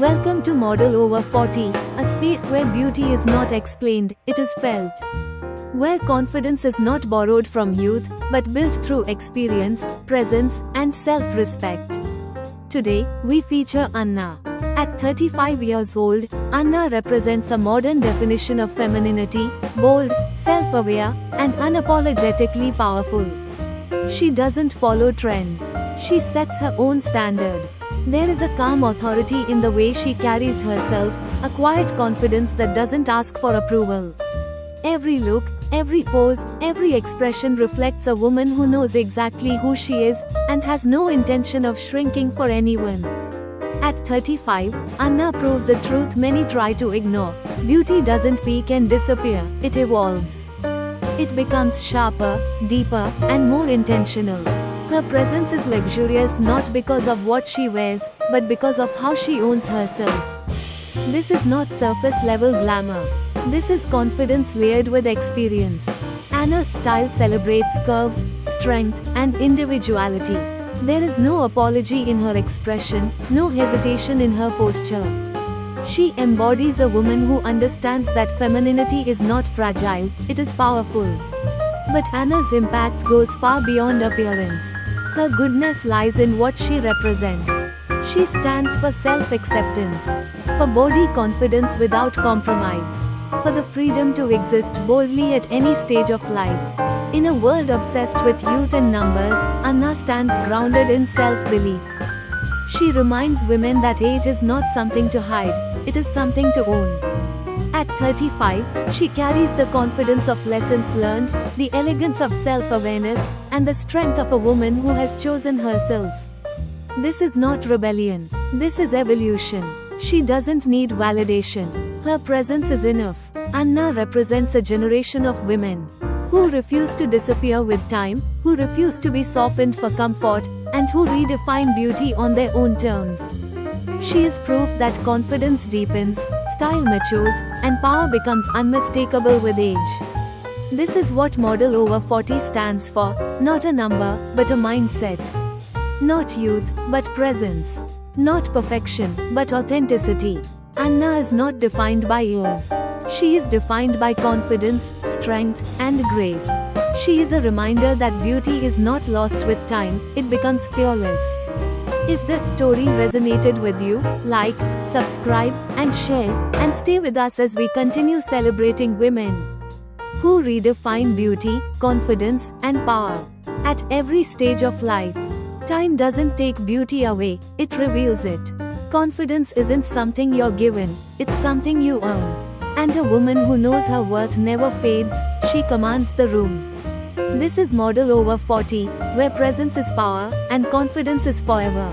Welcome to Model Over 40, a space where beauty is not explained, it is felt. Where confidence is not borrowed from youth, but built through experience, presence, and self-respect. Today, we feature Anna. At 35 years old, Anna represents a modern definition of femininity, bold, self-aware, and unapologetically powerful. She doesn't follow trends. She sets her own standard. There is a calm authority in the way she carries herself, a quiet confidence that doesn't ask for approval. Every look, every pose, every expression reflects a woman who knows exactly who she is and has no intention of shrinking for anyone. At 35, Anna proves a truth many try to ignore. Beauty doesn't peak and disappear, it evolves. It becomes sharper, deeper, and more intentional. Her presence is luxurious not because of what she wears, but because of how she owns herself. This is not surface-level glamour. This is confidence layered with experience. Anna's style celebrates curves, strength, and individuality. There is no apology in her expression, no hesitation in her posture. She embodies a woman who understands that femininity is not fragile, it is powerful. But Anna's impact goes far beyond appearance. Her goodness lies in what she represents. She stands for self-acceptance, for body confidence without compromise, for the freedom to exist boldly at any stage of life. In a world obsessed with youth and numbers, Anna stands grounded in self-belief. She reminds women that age is not something to hide, it is something to own. At 35, she carries the confidence of lessons learned, the elegance of self-awareness, and the strength of a woman who has chosen herself. This is not rebellion. This is evolution. She doesn't need validation. Her presence is enough. Anna represents a generation of women who refuse to disappear with time, who refuse to be softened for comfort, and who redefine beauty on their own terms. She is proof that confidence deepens, style matures, and power becomes unmistakable with age. This is what Model Over 40 stands for, not a number, but a mindset. Not youth, but presence. Not perfection, but authenticity. Anna is not defined by years. She is defined by confidence, strength, and grace. She is a reminder that beauty is not lost with time, it becomes fearless. If this story resonated with you, like, subscribe, and share, and stay with us as we continue celebrating women who redefine beauty, confidence, and power at every stage of life. Time doesn't take beauty away, it reveals it. Confidence isn't something you're given, it's something you earn. And a woman who knows her worth never fades, she commands the room. This is Model Over 40, where presence is power, and confidence is forever.